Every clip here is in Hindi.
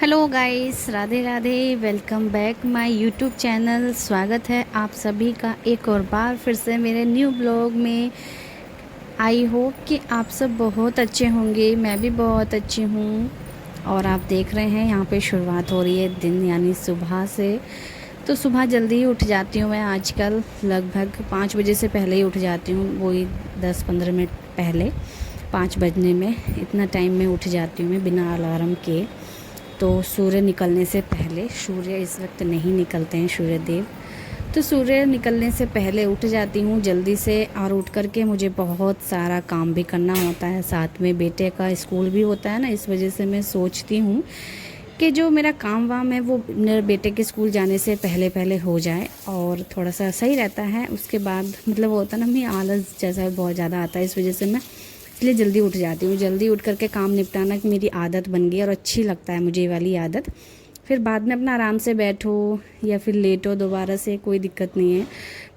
Hello guys, Radhe Radhe. Welcome back my YouTube channel. स्वागत है आप सभी का एक और बार फिर से मेरे न्यू ब्लॉग में। आई होप कि आप सब बहुत अच्छे होंगे, मैं भी बहुत अच्छी हूँ। और आप देख रहे हैं यहाँ पे शुरुआत हो रही है दिन यानी सुबह से। तो सुबह जल्दी ही उठ जाती हूँ मैं आजकल, लगभग 5 बजे से पहले ही उठ जाती हूँ, वही 10-15 मिनट पहले। 5 बजने में इतना टाइम में उठ जाती हूँ मैं बिना अलार्म के। तो सूर्य निकलने से पहले, सूर्य इस वक्त नहीं निकलते हैं सूर्य देव, तो सूर्य निकलने से पहले उठ जाती हूँ जल्दी से। और उठ करके मुझे बहुत सारा काम भी करना होता है, साथ में बेटे का स्कूल भी होता है ना, इस वजह से मैं सोचती हूँ कि जो मेरा काम वाम है वो मेरे बेटे के स्कूल जाने से पहले पहले हो जाए और थोड़ा सा सही रहता है। उसके बाद मतलब वो होता है ना, मैं आलस जैसा बहुत ज़्यादा आता है, इस वजह से मैं इसलिए जल्दी उठ जाती हूँ। जल्दी उठ करके काम निपटाना कि मेरी आदत बन गई और अच्छी लगता है मुझे ये वाली आदत। फिर बाद में अपना आराम से बैठो या फिर लेटो दोबारा से, कोई दिक्कत नहीं है।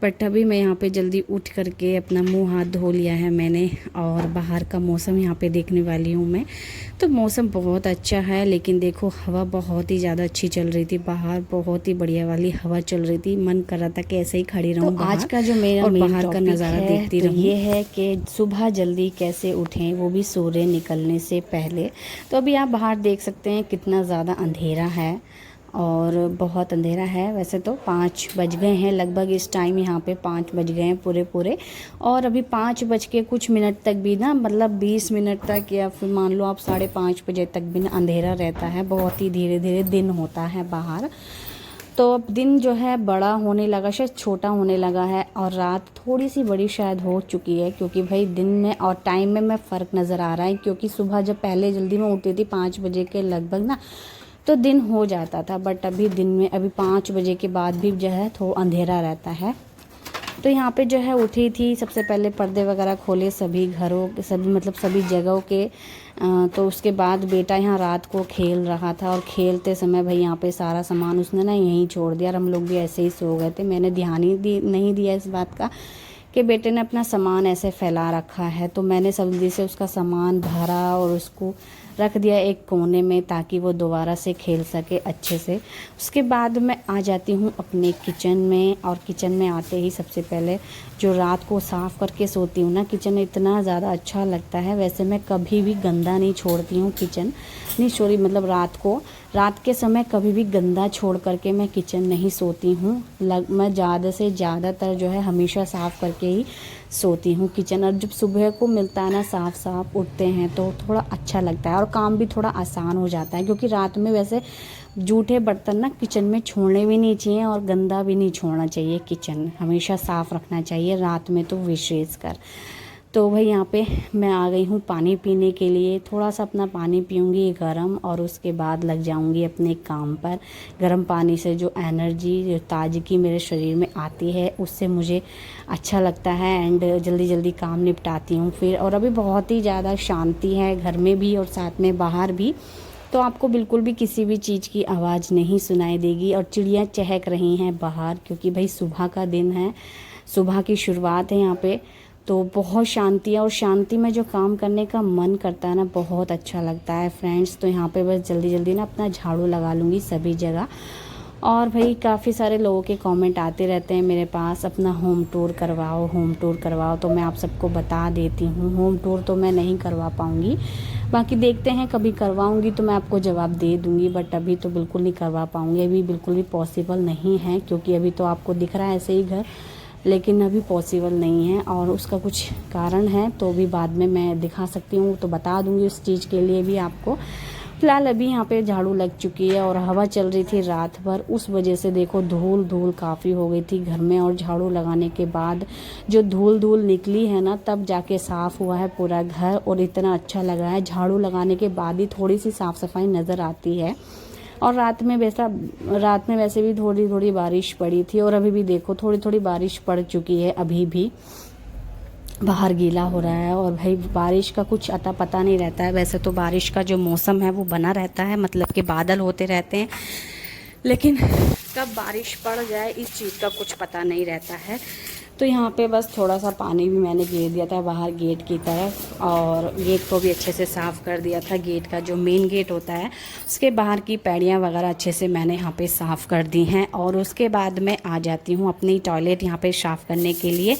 बट अभी मैं यहाँ पे जल्दी उठ करके अपना मुंह हाथ धो लिया है मैंने, और बाहर का मौसम यहाँ पे देखने वाली हूँ मैं। तो मौसम बहुत अच्छा है, लेकिन देखो हवा बहुत ही ज़्यादा अच्छी चल रही थी बाहर, बहुत ही बढ़िया वाली हवा चल रही थी। मन कर रहा था कि ऐसे ही खड़ी रहूँ तो बाहर आज का जो मेरा और मेन बाहर का टॉपिक नज़ारा है देखती तो रहूँ। ये है कि सुबह जल्दी कैसे उठें, वो भी सूर्य निकलने से पहले। तो अभी आप बाहर देख सकते हैं कितना ज़्यादा अंधेरा है, और बहुत अंधेरा है। वैसे तो 5 बज गए हैं लगभग, इस टाइम यहाँ पे 5 बज गए हैं पूरे पूरे। और अभी 5 बज के कुछ मिनट तक भी ना, मतलब 20 मिनट तक या फिर मान लो आप 5:30 बजे तक भी ना अंधेरा रहता है। बहुत ही धीरे धीरे दिन होता है बाहर। तो अब दिन जो है बड़ा होने लगा, शायद छोटा होने लगा है, और रात थोड़ी सी बड़ी शायद हो चुकी है, क्योंकि भाई दिन में और टाइम में फ़र्क नज़र आ रहा है। क्योंकि सुबह जब पहले जल्दी मैं उठती थी 5 बजे के लगभग ना, तो दिन हो जाता था। बट अभी दिन में अभी 5 बजे के बाद भी जो है थोड़ा अंधेरा रहता है। तो यहाँ पे जो है उठी थी, सबसे पहले पर्दे वगैरह खोले सभी घरों के, सभी मतलब सभी जगहों के। तो उसके बाद बेटा यहाँ रात को खेल रहा था, और खेलते समय भाई यहाँ पे सारा सामान उसने ना यहीं छोड़ दिया, और हम लोग भी ऐसे ही सो गए थे। मैंने ध्यान ही नहीं दिया इस बात का कि बेटे ने अपना सामान ऐसे फैला रखा है। तो मैंने जल्दी से उसका सामान भरा और उसको रख दिया एक कोने में, ताकि वो दोबारा से खेल सके अच्छे से। उसके बाद मैं आ जाती हूँ अपने किचन में, और किचन में आते ही सबसे पहले जो रात को साफ़ करके सोती हूँ ना, किचन इतना ज़्यादा अच्छा लगता है। वैसे मैं कभी भी गंदा नहीं छोड़ती हूँ किचन, नहीं सॉरी, मतलब रात के समय कभी भी गंदा छोड़ करके मैं किचन नहीं सोती हूँ। मैं ज़्यादा से ज़्यादातर जो है हमेशा साफ़ करके ही सोती हूँ किचन। और जब सुबह को मिलता है ना, साफ़ साफ़ उठते हैं तो थोड़ा अच्छा लगता है, और काम भी थोड़ा आसान हो जाता है। क्योंकि रात में वैसे जूठे बर्तन ना किचन में छोड़ने भी नहीं चाहिए, और गंदा भी नहीं छोड़ना चाहिए। किचन हमेशा साफ़ रखना चाहिए, रात में तो विशेष कर। तो भाई यहाँ पे मैं आ गई हूँ पानी पीने के लिए। थोड़ा सा अपना पानी पीऊँगी गरम, और उसके बाद लग जाऊँगी अपने काम पर। गर्म पानी से जो एनर्जी, जो ताजगी मेरे शरीर में आती है, उससे मुझे अच्छा लगता है, एंड जल्दी जल्दी काम निपटाती हूँ फिर। और अभी बहुत ही ज़्यादा शांति है घर में भी और साथ में बाहर भी। तो आपको बिल्कुल भी किसी भी चीज़ की आवाज़ नहीं सुनाई देगी, और चिड़ियाँ चहक रही हैं बाहर, क्योंकि भाई सुबह का दिन है, सुबह की शुरुआत है यहाँ पे। तो बहुत शांति है, और शांति में जो काम करने का मन करता है ना, बहुत अच्छा लगता है फ्रेंड्स। तो यहाँ पे बस जल्दी जल्दी ना अपना झाड़ू लगा लूँगी सभी जगह। और भाई काफ़ी सारे लोगों के कमेंट आते रहते हैं मेरे पास, अपना होम टूर करवाओ, होम टूर करवाओ। तो मैं आप सबको बता देती हूँ, होम टूर तो मैं नहीं करवा पाऊँगी। बाकी देखते हैं, कभी करवाऊँगी तो मैं आपको जवाब दे दूँगी, बट अभी तो बिल्कुल नहीं करवा पाऊँगी। अभी बिल्कुल भी पॉसिबल नहीं है, क्योंकि अभी तो आपको दिख रहा है ऐसे ही घर, लेकिन अभी पॉसिबल नहीं है, और उसका कुछ कारण है। तो भी बाद में मैं दिखा सकती हूँ, तो बता दूँगी उस चीज़ के लिए भी आपको। फिलहाल अभी यहाँ पे झाड़ू लग चुकी है, और हवा चल रही थी रात भर, उस वजह से देखो धूल धूल काफ़ी हो गई थी घर में। और झाड़ू लगाने के बाद जो धूल धूल निकली है ना, तब जाके साफ़ हुआ है पूरा घर, और इतना अच्छा लगा है। झाड़ू लगाने के बाद ही थोड़ी सी साफ़ सफाई नज़र आती है। और रात में वैसे भी थोड़ी थोड़ी बारिश पड़ी थी, और अभी भी देखो थोड़ी थोड़ी बारिश पड़ चुकी है। अभी भी बाहर गीला हो रहा है, और भाई बारिश का कुछ अता पता नहीं रहता है। वैसे तो बारिश का जो मौसम है वो बना रहता है, मतलब कि बादल होते रहते हैं, लेकिन कब बारिश पड़ जाए इस चीज़ का कुछ पता नहीं रहता है। तो यहाँ पे बस थोड़ा सा पानी भी मैंने गिर दिया था बाहर गेट की तरफ, और गेट को भी अच्छे से साफ़ कर दिया था। गेट का जो मेन गेट होता है उसके बाहर की पैड़ियाँ वगैरह अच्छे से मैंने यहाँ पे साफ़ कर दी हैं। और उसके बाद मैं आ जाती हूँ अपनी टॉयलेट यहाँ पे साफ़ करने के लिए।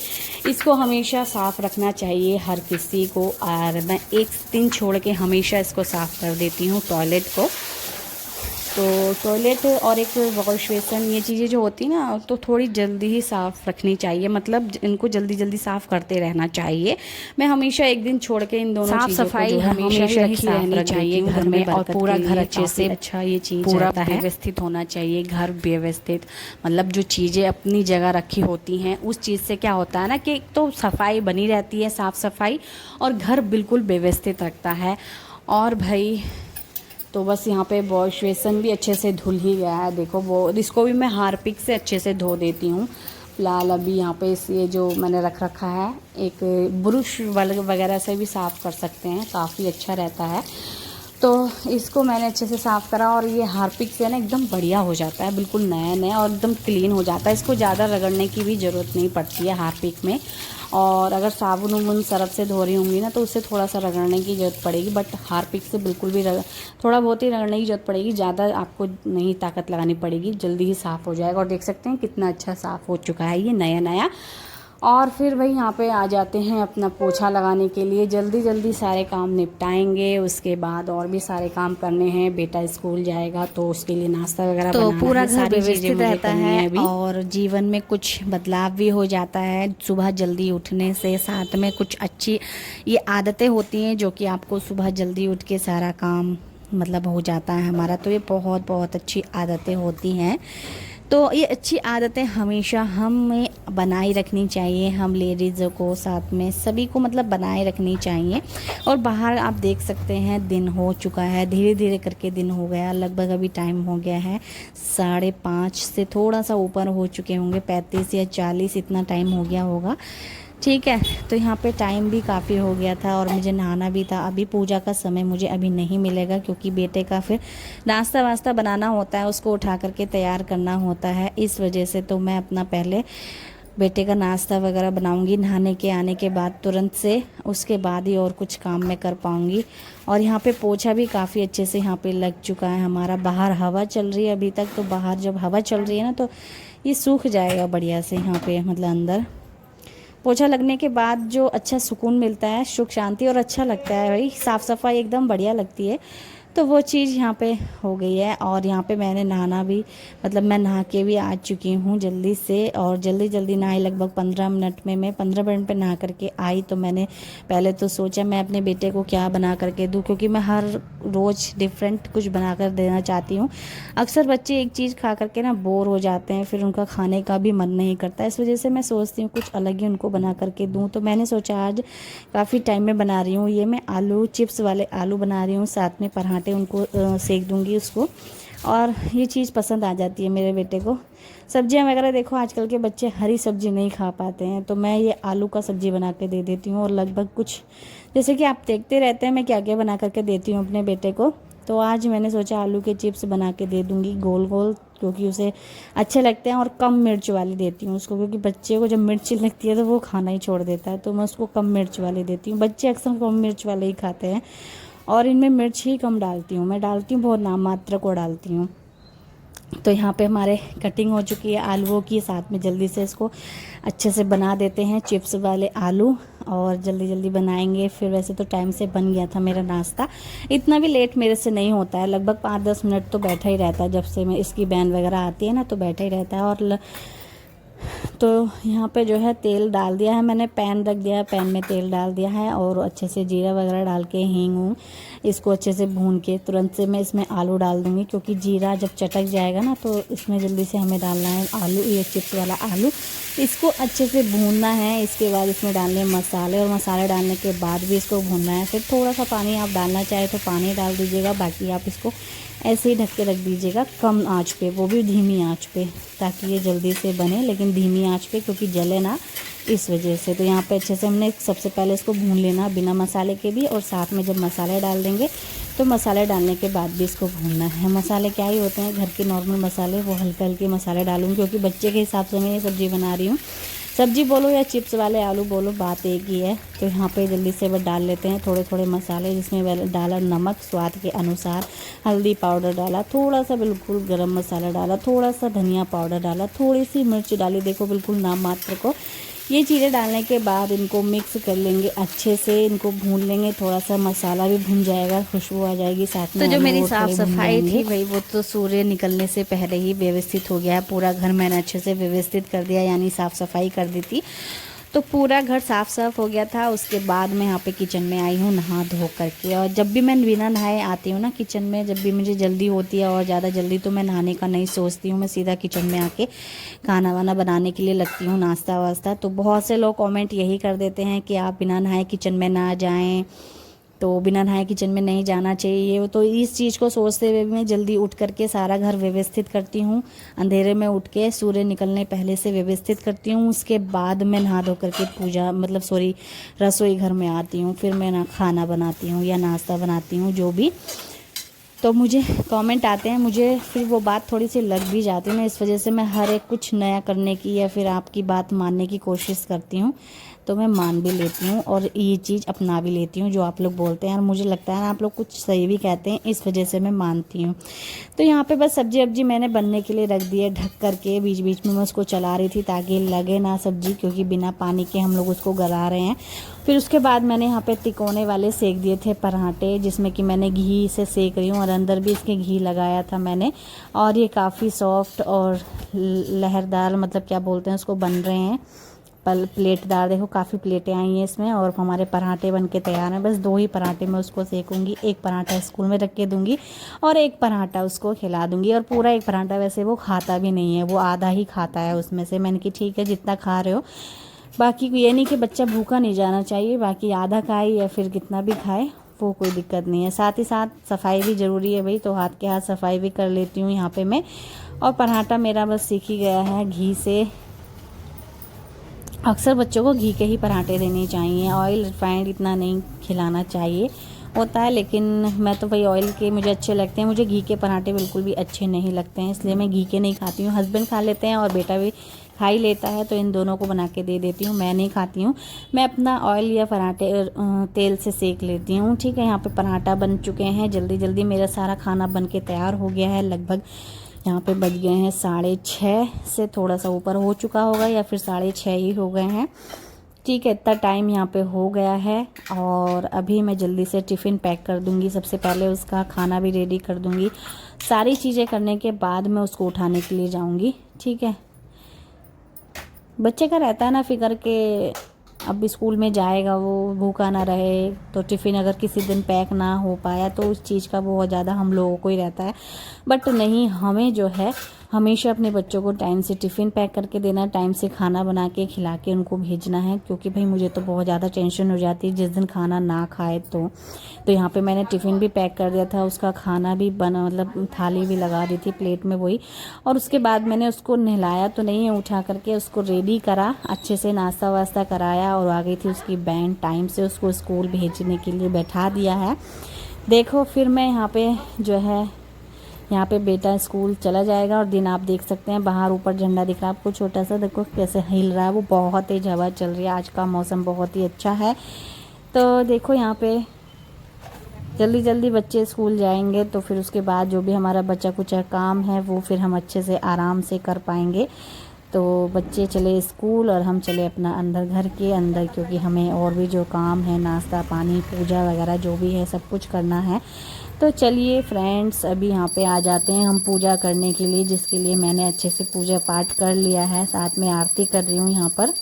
इसको हमेशा साफ़ रखना चाहिए हर किसी को, और मैं एक दिन छोड़ के हमेशा इसको साफ़ कर देती हूँ टॉयलेट को। तो टॉयलेट और एक वॉश बेसिन, ये चीज़ें जो होती हैं ना, तो थोड़ी जल्दी ही साफ़ रखनी चाहिए, मतलब इनको जल्दी जल्दी साफ़ करते रहना चाहिए। मैं हमेशा एक दिन छोड़ के इन दोनों साफ चीज़ों को सफाई जो है हमेशा ही रखी रहनी रहनी चाहिए चाहिए घर में, और पूरा घर अच्छे से अच्छा ये चीज़ पूरा रहता है। व्यवस्थित होना चाहिए घर, व्यवस्थित मतलब जो चीज़ें अपनी जगह रखी होती हैं उस चीज़ से क्या होता है ना कि एक तो सफाई बनी रहती है, साफ़ सफाई, और घर बिल्कुल व्यवस्थित रखता है। और भाई तो बस यहाँ पे वॉश बेसिन भी अच्छे से धुल ही गया है, देखो वो, इसको भी मैं हार्पिक से अच्छे से धो देती हूँ। फिलहाल अभी यहाँ पे ये जो मैंने रख रखा है, एक ब्रश वगैरह से भी साफ़ कर सकते हैं, काफ़ी अच्छा रहता है। तो इसको मैंने अच्छे से साफ़ करा, और ये हार्पिक से ना एकदम बढ़िया हो जाता है, बिल्कुल नया नया और एकदम क्लीन हो जाता है। इसको ज़्यादा रगड़ने की भी ज़रूरत नहीं पड़ती है हार्पिक में। और अगर साबुन उबुन सरफ से धो रही होंगी ना तो उससे थोड़ा सा रगड़ने की ज़रूरत पड़ेगी, बट हार्पिक से बिल्कुल भी थोड़ा बहुत ही रगड़ने की ज़रूरत पड़ेगी, ज़्यादा आपको नहीं ताकत लगानी पड़ेगी, जल्दी ही साफ़ हो जाएगा। और देख सकते हैं कितना अच्छा साफ़ हो चुका है ये नया नया। और फिर वही यहाँ पे आ जाते हैं अपना पोछा लगाने के लिए। जल्दी जल्दी सारे काम निपटाएंगे, उसके बाद और भी सारे काम करने हैं। बेटा स्कूल जाएगा तो उसके लिए नाश्ता वगैरह तो बनाना पूरा है, घर सारी चीज़ें व्यवस्थित मुझे रहता करनी है अभी। और जीवन में कुछ बदलाव भी हो जाता है सुबह जल्दी उठने से। साथ में कुछ अच्छी ये आदतें होती हैं जो कि आपको सुबह जल्दी उठ के सारा काम मतलब हो जाता है हमारा। तो ये बहुत बहुत अच्छी आदतें होती हैं। तो ये अच्छी आदतें हमेशा हमें बनाए रखनी चाहिए, हम लेडीज़ों को, साथ में सभी को मतलब बनाए रखनी चाहिए। और बाहर आप देख सकते हैं दिन हो चुका है, धीरे धीरे करके दिन हो गया, लगभग अभी टाइम हो गया है 5:30 से थोड़ा सा ऊपर हो चुके होंगे, 35 या 40 इतना टाइम हो गया होगा। ठीक है, तो यहाँ पे टाइम भी काफ़ी हो गया था और मुझे नहाना भी था। अभी पूजा का समय मुझे अभी नहीं मिलेगा क्योंकि बेटे का फिर नाश्ता वास्ता बनाना होता है, उसको उठा करके तैयार करना होता है। इस वजह से तो मैं अपना पहले बेटे का नाश्ता वगैरह बनाऊंगी नहाने के आने के बाद तुरंत से, उसके बाद ही और कुछ काम मैं कर पाऊंगी। और यहाँ पे पोछा भी काफ़ी अच्छे से यहाँ पे लग चुका है हमारा। बाहर हवा चल रही है अभी तक, तो बाहर जब हवा चल रही है ना तो ये सूख जाएगा बढ़िया से यहाँ पे, मतलब अंदर पोछा लगने के बाद जो अच्छा सुकून मिलता है, सुख शांति और अच्छा लगता है भाई, साफ़ सफाई एकदम बढ़िया लगती है। तो वो चीज़ यहाँ पे हो गई है। और यहाँ पे मैंने नहाना भी, मतलब मैं नहा के भी आ चुकी हूँ जल्दी से, और जल्दी जल्दी नहाई, लगभग 15 मिनट में मैं 15 मिनट पे नहा करके आई। तो मैंने पहले तो सोचा मैं अपने बेटे को क्या बना करके दूँ, क्योंकि मैं हर रोज़ डिफरेंट कुछ बना कर देना चाहती हूँ। अक्सर बच्चे एक चीज़ खा करके ना बोर हो जाते हैं, फिर उनका खाने का भी मन नहीं करता। इस वजह से मैं सोचती हूँ कुछ अलग ही उनको बना करके दूँ। तो मैंने सोचा आज काफ़ी टाइम में बना रही हूँ, ये मैं आलू चिप्स वाले आलू बना रही हूँ, साथ में पराठे उनको सेक दूंगी उसको। और ये चीज़ पसंद आ जाती है मेरे बेटे को। सब्जियां वगैरह देखो आजकल के बच्चे हरी सब्जी नहीं खा पाते हैं, तो मैं ये आलू का सब्जी बना के दे देती हूँ। और लगभग कुछ जैसे कि आप देखते रहते हैं मैं क्या क्या बना करके देती हूँ अपने बेटे को। तो आज मैंने सोचा आलू के चिप्स बना के दे दूँगी गोल गोल, क्योंकि उसे अच्छे लगते हैं। और कम मिर्च वाली देती हूँ उसको, क्योंकि बच्चे को जब मिर्च लगती है तो वो खाना ही छोड़ देता है, तो मैं उसको कम मिर्च वाली देती हूँ। बच्चे अक्सर कम मिर्च वाले ही खाते हैं, और इनमें मिर्च ही कम डालती हूँ मैं, डालती हूँ बहुत नाम मात्र को डालती हूँ। तो यहाँ पे हमारे कटिंग हो चुकी है आलूओं की, साथ में जल्दी से इसको अच्छे से बना देते हैं चिप्स वाले आलू, और जल्दी जल्दी बनाएंगे। फिर वैसे तो टाइम से बन गया था मेरा नाश्ता, इतना भी लेट मेरे से नहीं होता है, लगभग 5-10 मिनट तो बैठा ही रहता है। जब से मैं इसकी बैन वगैरह आती है ना तो बैठा ही रहता है। और तो यहाँ पे जो है तेल डाल दिया है मैंने, पैन रख दिया है, पैन में तेल डाल दिया है, और अच्छे से जीरा वगैरह डाल के हींग हूँ इसको अच्छे से भून के तुरंत से मैं इसमें आलू डाल दूँगी, क्योंकि जीरा जब चटक जाएगा ना तो इसमें जल्दी से हमें डालना है आलू, ये चिप्स वाला आलू, इसको अच्छे से भूनना है। इसके बाद इसमें डालने मसाले, और मसाले डालने के बाद भी इसको भूनना है। फिर थोड़ा सा पानी आप डालना चाहे तो पानी डाल दीजिएगा, बाकी आप इसको ऐसे ही ढक के रख दीजिएगा कम आंच पे, वो भी धीमी आंच पे, ताकि ये जल्दी से बने, लेकिन धीमी आंच पे क्योंकि जले ना, इस वजह से। तो यहाँ पे अच्छे से हमने सबसे पहले इसको भून लेना बिना मसाले के भी, और साथ में जब मसाले डाल देंगे तो मसाले डालने के बाद भी इसको भूनना है। मसाले क्या ही होते हैं घर के नॉर्मल मसाले, वो हल्के हल्के मसाले डालूंगी क्योंकि बच्चे के हिसाब से मैं ये सब्ज़ी बना रही हूँ। सब्जी बोलो या चिप्स वाले आलू बोलो, बात एक ही है। तो यहाँ पे जल्दी से वो डाल लेते हैं थोड़े थोड़े मसाले, जिसमें डाला नमक स्वाद के अनुसार, हल्दी पाउडर डाला, थोड़ा सा बिल्कुल गरम मसाला डाला, थोड़ा सा धनिया पाउडर डाला, थोड़ी सी मिर्च डाली, देखो बिल्कुल नाम मात्र को। ये चीज़ें डालने के बाद इनको मिक्स कर लेंगे अच्छे से, इनको भून लेंगे, थोड़ा सा मसाला भी भून जाएगा, खुशबू आ जाएगी साथ में। तो जो मेरी आलू साफ़ थोड़े भून सफाई जाएंगे। थी भाई, वो तो सूर्य निकलने से पहले ही व्यवस्थित हो गया है। पूरा घर मैंने अच्छे से व्यवस्थित कर दिया, यानी साफ़ सफाई कर दी थी, तो पूरा घर साफ़ हो गया था। उसके बाद मैं यहाँ पे किचन में आई हूँ नहा धो करके। और जब भी मैं बिना नहाए आती हूँ ना किचन में, जब भी मुझे जल्दी होती है और ज़्यादा जल्दी, तो मैं नहाने का नहीं सोचती हूँ, मैं सीधा किचन में आके खाना वाना बनाने के लिए लगती हूँ, नाश्ता वास्ता। तो बहुत से लोग कमेंट यही कर देते हैं कि आप बिना नहाए किचन में ना जाएं, तो बिना नहाए किचन में नहीं जाना चाहिए। तो इस चीज़ को सोचते हुए मैं जल्दी उठ करके सारा घर व्यवस्थित करती हूँ। अंधेरे में उठ के सूर्य निकलने पहले से व्यवस्थित करती हूँ। उसके बाद मैं नहा धो करके पूजा मतलब सॉरी रसोई घर में आती हूँ। फिर मैं ना खाना बनाती हूँ या नाश्ता बनाती हूँ जो भी। तो मुझे कमेंट आते हैं, मुझे फिर वो बात थोड़ी सी लग भी जाती है ना, इस वजह से मैं हर एक कुछ नया करने की या फिर आपकी बात मानने की कोशिश करती हूँ। तो मैं मान भी लेती हूँ और ये चीज़ अपना भी लेती हूँ जो आप लोग बोलते हैं, और मुझे लगता है ना आप लोग कुछ सही भी कहते हैं, इस वजह से मैं मानती हूँ। तो यहाँ पे बस सब्जी वब्जी मैंने बनने के लिए रख दी है ढक करके। बीच बीच में मैं उसको चला रही थी ताकि लगे ना सब्जी, क्योंकि बिना पानी के हम लोग उसको गला रहे हैं। फिर उसके बाद मैंने यहाँ पे तिकोने वाले सेक दिए थे पराठे, जिसमें कि मैंने घी से सेक रही हूँ और अंदर भी इसके घी लगाया था मैंने। और ये काफ़ी सॉफ्ट और लहरदार, मतलब क्या बोलते हैं उसको, बन रहे हैं प्लेटदार। देखो काफ़ी प्लेटें आई हैं इसमें और हमारे पराठे बन के तैयार हैं। बस 2 ही पराठे मैं उसको सेकूंगी, एक पराठा स्कूल में रख के दूंगी और एक पराठा उसको खिला दूंगी। और पूरा एक पराठा वैसे वो खाता भी नहीं है, वो आधा ही खाता है उसमें से। मैंने कि ठीक है जितना खा रहे हो, बाकी ये नहीं कि बच्चा भूखा नहीं जाना चाहिए, बाकी आधा खाए या फिर कितना भी खाए वो कोई दिक्कत नहीं है। साथ ही साथ सफाई भी ज़रूरी है भाई, तो हाथ के हाथ सफाई भी कर लेती हूँ यहाँ पे मैं। और पराठा मेरा बस सीख ही गया है घी से। अक्सर बच्चों को घी के ही पराठे देने चाहिए, ऑयल रिफाइंड इतना नहीं खिलाना चाहिए होता है, लेकिन मैं तो भाई ऑयल के मुझे अच्छे लगते हैं। मुझे घी के पराठे बिल्कुल भी अच्छे नहीं लगते हैं, इसलिए मैं घी के नहीं खाती हूँ। हस्बैंड खा लेते हैं और बेटा भी खा ही लेता है, तो इन दोनों को बना के दे देती हूँ, मैं नहीं खाती हूँ। मैं अपना ऑयल या पराठे तेल से सेक लेती हूँ। ठीक है, यहाँ पे पराठा बन चुके हैं, जल्दी जल्दी मेरा सारा खाना बन के तैयार हो गया है। लगभग यहाँ पे बज गए हैं 6:30 से थोड़ा सा ऊपर हो चुका होगा, या फिर 6:30 ही हो गए हैं। ठीक है, इतना टाइम यहाँ पे हो गया है। और अभी मैं जल्दी से टिफ़िन पैक कर दूँगी, सबसे पहले उसका खाना भी रेडी कर दूँगी। सारी चीज़ें करने के बाद मैं उसको उठाने के लिए जाऊँगी। ठीक है, बच्चे का रहता है ना फिक्र के अब स्कूल में जाएगा, वो भूखा ना रहे। तो टिफ़िन अगर किसी दिन पैक ना हो पाया तो उस चीज़ का बहुत ज़्यादा हम लोगों को ही रहता है। बट नहीं, हमें जो है हमेशा अपने बच्चों को टाइम से टिफ़िन पैक करके देना, टाइम से खाना बना के खिला के उनको भेजना है। क्योंकि भाई मुझे तो बहुत ज़्यादा टेंशन हो जाती है जिस दिन खाना ना खाए तो यहाँ पे मैंने टिफ़िन भी पैक कर दिया था, उसका खाना भी बना, मतलब थाली भी लगा दी थी प्लेट में वही। और उसके बाद मैंने उसको नहलाया तो नहीं है, उठा करके उसको रेडी करा, अच्छे से नाश्ता वास्ता कराया और आ गई थी उसकी वैन। टाइम से उसको स्कूल भेजने के लिए बैठा दिया है। देखो फिर मैं यहाँ पे जो है, यहाँ पे बेटा स्कूल चला जाएगा और दिन आप देख सकते हैं बाहर ऊपर झंडा दिख रहा है आपको छोटा सा, देखो कैसे हिल रहा है, वो बहुत तेज हवा चल रही है। आज का मौसम बहुत ही अच्छा है। तो देखो यहाँ पे जल्दी जल्दी बच्चे स्कूल जाएंगे, तो फिर उसके बाद जो भी हमारा बचा कुचा काम है वो फिर हम अच्छे से आराम से कर पाएंगे। तो बच्चे चले स्कूल और हम चले अपना अंदर घर के अंदर, क्योंकि हमें और भी जो काम है, नाश्ता पानी पूजा वगैरह जो भी है सब कुछ करना है। तो चलिए फ्रेंड्स, अभी यहाँ पे आ जाते हैं हम पूजा करने के लिए, जिसके लिए मैंने अच्छे से पूजा पाठ कर लिया है, साथ में आरती कर रही हूँ यहाँ पर।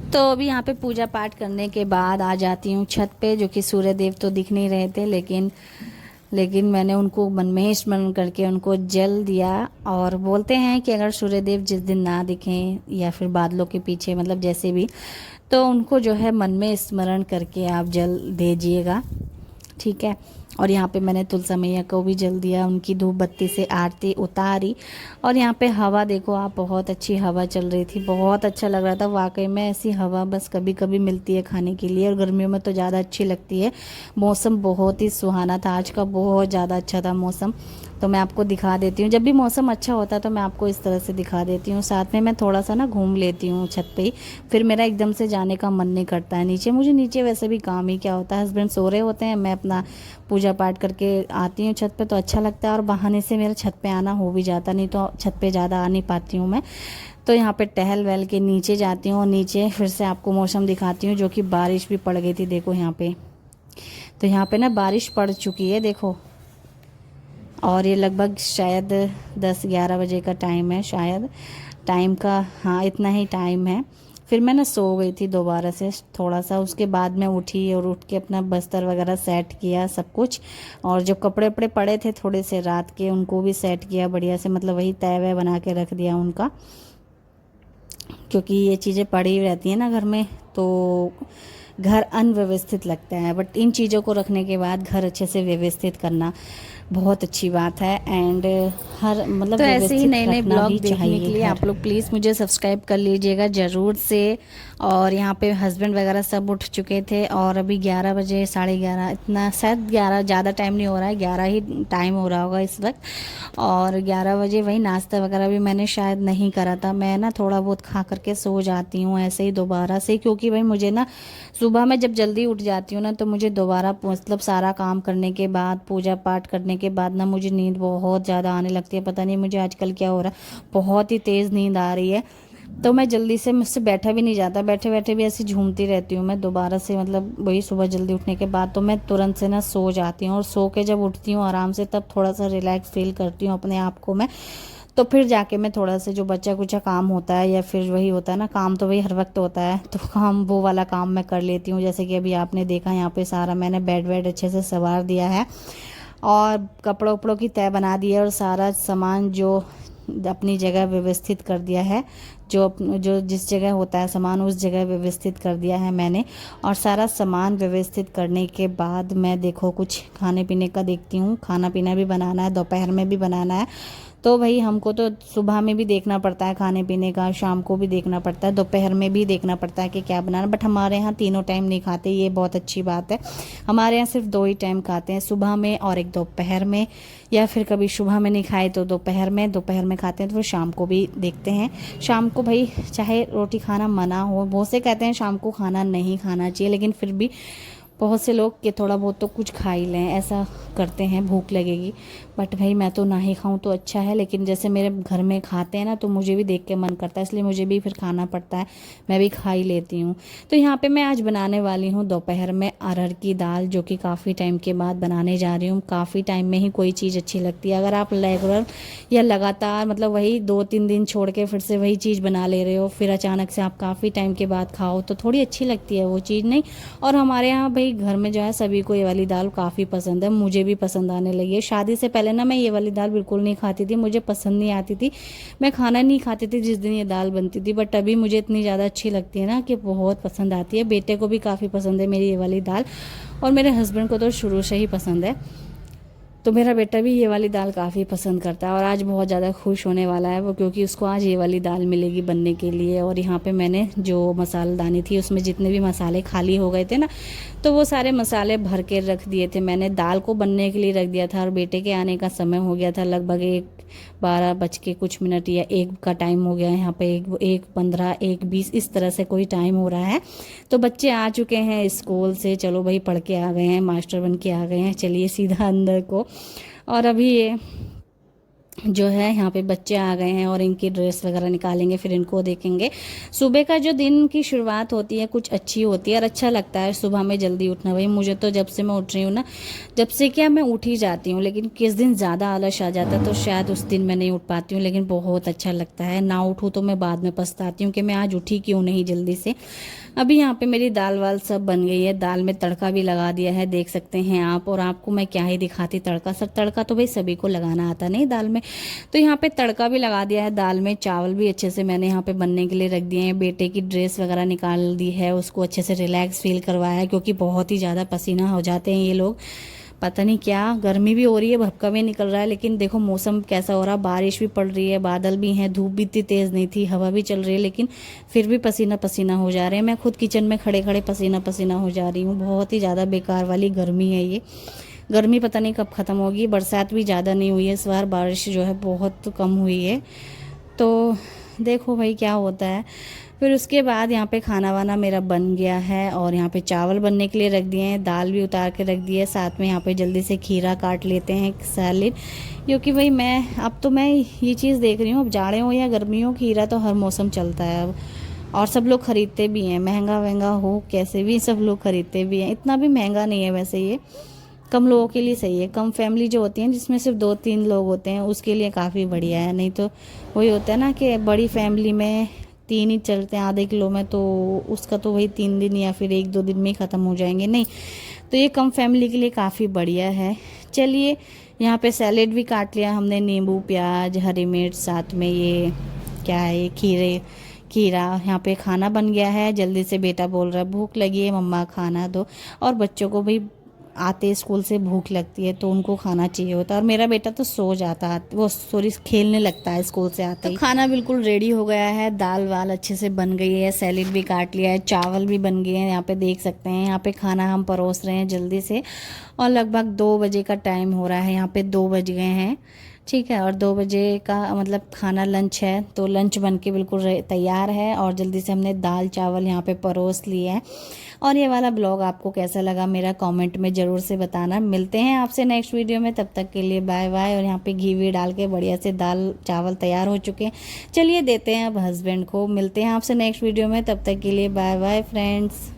तो अभी यहाँ पे पूजा पाठ करने के बाद आ जाती हूँ छत पे, जो कि सूर्य देव तो दिख नहीं रहे थे, लेकिन मैंने उनको मन में ही स्मरण करके उनको जल दिया। और बोलते हैं कि अगर सूर्य देव जिस दिन ना दिखें या फिर बादलों के पीछे, मतलब जैसे भी, तो उनको जो है मन में स्मरण करके आप जल दीजिएगा। ठीक है, और यहाँ पे मैंने तुलसा मैया को भी जल दिया, उनकी धूप बत्ती से आरती उतारी। और यहाँ पे हवा देखो आप, बहुत अच्छी हवा चल रही थी, बहुत अच्छा लग रहा था। वाकई में ऐसी हवा बस कभी कभी मिलती है खाने के लिए, और गर्मियों में तो ज़्यादा अच्छी लगती है। मौसम बहुत ही सुहाना था आज का, बहुत ज़्यादा अच्छा था मौसम। तो मैं आपको दिखा देती हूँ, जब भी मौसम अच्छा होता है तो मैं आपको इस तरह से दिखा देती हूँ। साथ में मैं थोड़ा सा ना घूम लेती हूँ छत पे ही, फिर मेरा एकदम से जाने का मन नहीं करता है नीचे। मुझे नीचे वैसे भी काम ही क्या होता है, हस्बैंड सो रहे होते हैं, मैं अपना पूजा पाठ करके आती हूँ छत पे, तो अच्छा लगता है। और बहाने से मेरा छत पे आना हो भी जाता, नहीं तो छत पे ज़्यादा आ नहीं पाती हूँ मैं। तो यहाँ पे टहल वहल के नीचे जाती हूँ, और नीचे फिर से आपको मौसम दिखाती हूँ, जो कि बारिश भी पड़ गई थी देखो यहाँ पे। तो यहाँ पे ना बारिश पड़ चुकी है देखो, और ये लगभग शायद 10-11 बजे का टाइम है, शायद टाइम का, हाँ इतना ही टाइम है। फिर मैं ना सो गई थी दोबारा से थोड़ा सा, उसके बाद मैं उठी और उठ के अपना बस्तर वगैरह सेट किया सब कुछ। और जो कपड़े वपड़े पड़े थे थोड़े से रात के, उनको भी सेट किया बढ़िया से, मतलब वही तय वह बना के रख दिया उनका, क्योंकि ये चीज़ें पड़ी रहती हैं ना घर में तो घर अनव्यवस्थित लगता है। बट इन चीज़ों को रखने के बाद घर अच्छे से व्यवस्थित करना बहुत अच्छी बात है। एंड हर मतलब तो ऐसे ही व्यवस्थित नए नए रखना ब्लॉग भी देखने के चाहिए लिए घर। आप लोग प्लीज़ मुझे सब्सक्राइब कर लीजिएगा ज़रूर से। और यहाँ पे हस्बैंड वगैरह सब उठ चुके थे, और अभी 11 बजे 11:30 इतना, शायद 11, ज़्यादा टाइम नहीं हो रहा है, 11 ही टाइम हो रहा होगा इस वक्त। और 11 बजे वही नाश्ता वगैरह भी मैंने शायद नहीं करा था। मैं ना थोड़ा बहुत खा करके सो जाती हूँ ऐसे ही दोबारा से, क्योंकि भाई मुझे ना सुबह में जब जल्दी उठ जाती हूँ ना, तो मुझे दोबारा मतलब सारा काम करने के बाद, पूजा पाठ करने के बाद ना, मुझे नींद बहुत ज़्यादा आने लगती है। पता नहीं मुझे आजकल क्या हो रहा है, बहुत ही तेज़ नींद आ रही है। तो मैं जल्दी से, मुझसे बैठा भी नहीं जाता, बैठे बैठे भी ऐसी झूमती रहती हूँ मैं दोबारा से, मतलब वही सुबह जल्दी उठने के बाद तो मैं तुरंत से ना सो जाती हूँ। और सो के जब उठती हूँ आराम से, तब थोड़ा सा रिलैक्स फील करती हूँ अपने आप को मैं। तो फिर जाके मैं थोड़ा सा जो बच्चा कुचा काम होता है, या फिर वही होता है ना, काम तो वही हर वक्त होता है, तो काम वो वाला काम मैं कर लेती हूँ। जैसे कि अभी आपने देखा यहाँ पे सारा मैंने बेड वेड अच्छे से संवार दिया है, और कपड़ों उपड़ों की तय बना दी है, और सारा सामान जो अपनी जगह व्यवस्थित कर दिया है, जो जिस जगह होता है सामान उस जगह व्यवस्थित कर दिया है मैंने। और सारा सामान व्यवस्थित करने के बाद मैं देखो कुछ खाने पीने का देखती हूँ, खाना पीना भी बनाना है, दोपहर में भी बनाना है। तो भाई हमको तो सुबह में भी देखना पड़ता है खाने पीने का, शाम को भी देखना पड़ता है, दोपहर में भी देखना पड़ता है कि क्या बनाना। बट हमारे यहाँ तीनों टाइम नहीं खाते, ये बहुत अच्छी बात है। हमारे यहाँ सिर्फ 2 ही टाइम खाते हैं, सुबह में और एक दोपहर में, या फिर कभी सुबह में नहीं खाए तो दोपहर में, दोपहर में खाते हैं तो फिर शाम को भी देखते हैं। शाम को भाई चाहे रोटी खाना मना हो, बहुत से कहते हैं शाम को खाना नहीं खाना चाहिए, लेकिन फिर भी बहुत से लोग कि थोड़ा बहुत तो कुछ खा ही लें, ऐसा करते हैं, भूख लगेगी। बट भाई मैं तो ना ही खाऊं तो अच्छा है, लेकिन जैसे मेरे घर में खाते हैं ना, तो मुझे भी देख के मन करता है, इसलिए मुझे भी फिर खाना पड़ता है, मैं भी खा ही लेती हूँ। तो यहाँ पे मैं आज बनाने वाली हूँ दोपहर में अरहर की दाल, जो कि काफ़ी टाइम के बाद बनाने जा रही हूँ। काफ़ी टाइम में ही कोई चीज़ अच्छी लगती है। अगर आप रेगुलर या लगातार मतलब वही 2-3 दिन छोड़ के फिर से वही चीज़ बना ले रहे हो, फिर अचानक से आप काफ़ी टाइम के बाद खाओ, तो थोड़ी अच्छी लगती है वो चीज़, नहीं। और हमारे यहाँ भाई घर में जो है सभी को ये वाली दाल काफ़ी पसंद है, मुझे भी पसंद आने लगी है। शादी से पहले ना मैं ये वाली दाल बिल्कुल नहीं खाती थी, मुझे पसंद नहीं आती थी, मैं खाना नहीं खाती थी जिस दिन ये दाल बनती थी। बट अभी मुझे इतनी ज़्यादा अच्छी लगती है ना कि बहुत पसंद आती है। बेटे को भी काफ़ी पसंद है मेरी ये वाली दाल, और मेरे हस्बैंड को तो शुरू से ही पसंद है। तो मेरा बेटा भी ये वाली दाल काफ़ी पसंद करता है, और आज बहुत ज़्यादा खुश होने वाला है वो, क्योंकि उसको आज ये वाली दाल मिलेगी बनने के लिए। और यहाँ पे मैंने जो मसालेदानी थी उसमें जितने भी मसाले खाली हो गए थे ना, तो वो सारे मसाले भर के रख दिए थे मैंने, दाल को बनने के लिए रख दिया था। और बेटे के आने का समय हो गया था, लगभग 12 बज के कुछ मिनट या 1 का टाइम हो गया है। यहाँ पे 1:15, 1:20 इस तरह से कोई टाइम हो रहा है। तो बच्चे आ चुके हैं स्कूल से, चलो भाई पढ़ के आ गए हैं, मास्टर बन के आ गए हैं, चलिए सीधा अंदर को। और अभी ये जो है यहाँ पे बच्चे आ गए हैं, और इनकी ड्रेस वगैरह निकालेंगे, फिर इनको देखेंगे। सुबह का जो दिन की शुरुआत होती है कुछ अच्छी होती है, और अच्छा लगता है सुबह में जल्दी उठना। भाई मुझे तो जब से मैं उठ रही हूँ ना, जब से क्या मैं उठ ही जाती हूँ, लेकिन किस दिन ज़्यादा आलस आ जाता है तो शायद उस दिन मैं नहीं उठ पाती हूँ, लेकिन बहुत अच्छा लगता है। ना उठूँ तो मैं बाद में पछताती हूँ कि मैं आज उठी क्यों नहीं जल्दी से। अभी यहाँ पे मेरी दाल वाल सब बन गई है, दाल में तड़का भी लगा दिया है, देख सकते हैं आप। और आपको मैं क्या ही दिखाती, तड़का सब, तड़का तो भाई सभी को लगाना आता नहीं दाल में। तो यहाँ पे तड़का भी लगा दिया है दाल में, चावल भी अच्छे से मैंने यहाँ पे बनने के लिए रख दिए हैं। बेटे की ड्रेस वगैरह निकाल दी है, उसको अच्छे से रिलैक्स फील करवाया है, क्योंकि बहुत ही ज़्यादा पसीना हो जाते हैं ये लोग, पता नहीं क्या, गर्मी भी हो रही है, भपका भी निकल रहा है, लेकिन देखो मौसम कैसा हो रहा है, बारिश भी पड़ रही है, बादल भी हैं, धूप भी इतनी तेज़ नहीं थी, हवा भी चल रही है, लेकिन फिर भी पसीना पसीना हो जा रहे हैं। मैं खुद किचन में खड़े खड़े पसीना पसीना हो जा रही हूँ। बहुत ही ज़्यादा बेकार वाली गर्मी है ये। गर्मी पता नहीं कब ख़त्म होगी। बरसात भी ज़्यादा नहीं हुई है इस बार, बारिश जो है बहुत कम हुई है। तो देखो भाई क्या होता है। फिर उसके बाद यहाँ पे खाना वाना मेरा बन गया है और यहाँ पे चावल बनने के लिए रख दिए हैं, दाल भी उतार के रख दी है, साथ में यहाँ पे जल्दी से खीरा काट लेते हैं सैलेड, क्योंकि भाई मैं ये चीज़ देख रही हूँ, अब जाड़े हो या गर्मी हो, खीरा तो हर मौसम चलता है अब, और सब लोग ख़रीदते भी हैं, महंगा वहंगा हो कैसे भी सब लोग ख़रीदते भी हैं। इतना भी महंगा नहीं है वैसे, ये कम लोगों के लिए सही है। कम फैमिली जो होती है जिसमें सिर्फ 2-3 लोग होते हैं उसके लिए काफ़ी बढ़िया है। नहीं तो वही होता है ना कि बड़ी फैमिली में 3 ही चलते हैं आधे किलो में, तो उसका तो वही 3 दिन या फिर 1-2 दिन में ही ख़त्म हो जाएंगे। नहीं तो ये कम फैमिली के लिए काफ़ी बढ़िया है। चलिए यहाँ पे सैलेड भी काट लिया हमने, नींबू प्याज हरी मिर्च, साथ में ये क्या है, ये खीरा। यहाँ पे खाना बन गया है। जल्दी से बेटा बोल रहा है भूख लगी है मम्मा खाना दो, और बच्चों को भी आते स्कूल से भूख लगती है तो उनको खाना चाहिए होता है। और मेरा बेटा तो सो जाता है, वो सॉरी खेलने लगता है स्कूल से आते ही। तो खाना बिल्कुल रेडी हो गया है, दाल वाल अच्छे से बन गई है, सैलेड भी काट लिया है, चावल भी बन गए हैं। यहाँ पे देख सकते हैं, यहाँ पे खाना हम परोस रहे हैं जल्दी से, और लगभग 2 बजे का टाइम हो रहा है। यहाँ पे 2 बज गए हैं, ठीक है, और 2 बजे का मतलब खाना लंच है, तो लंच बन के बिल्कुल तैयार है, और जल्दी से हमने दाल चावल यहाँ पे परोस लिए हैं। और ये वाला ब्लॉग आपको कैसा लगा मेरा कमेंट में ज़रूर से बताना। मिलते हैं आपसे नेक्स्ट वीडियो में, तब तक के लिए बाय बाय। और यहाँ पे घी वी डाल के बढ़िया से दाल चावल तैयार हो चुके हैं। चलिए देते हैं अब हस्बैंड को। मिलते हैं आपसे नेक्स्ट वीडियो में, तब तक के लिए बाय बाय फ्रेंड्स।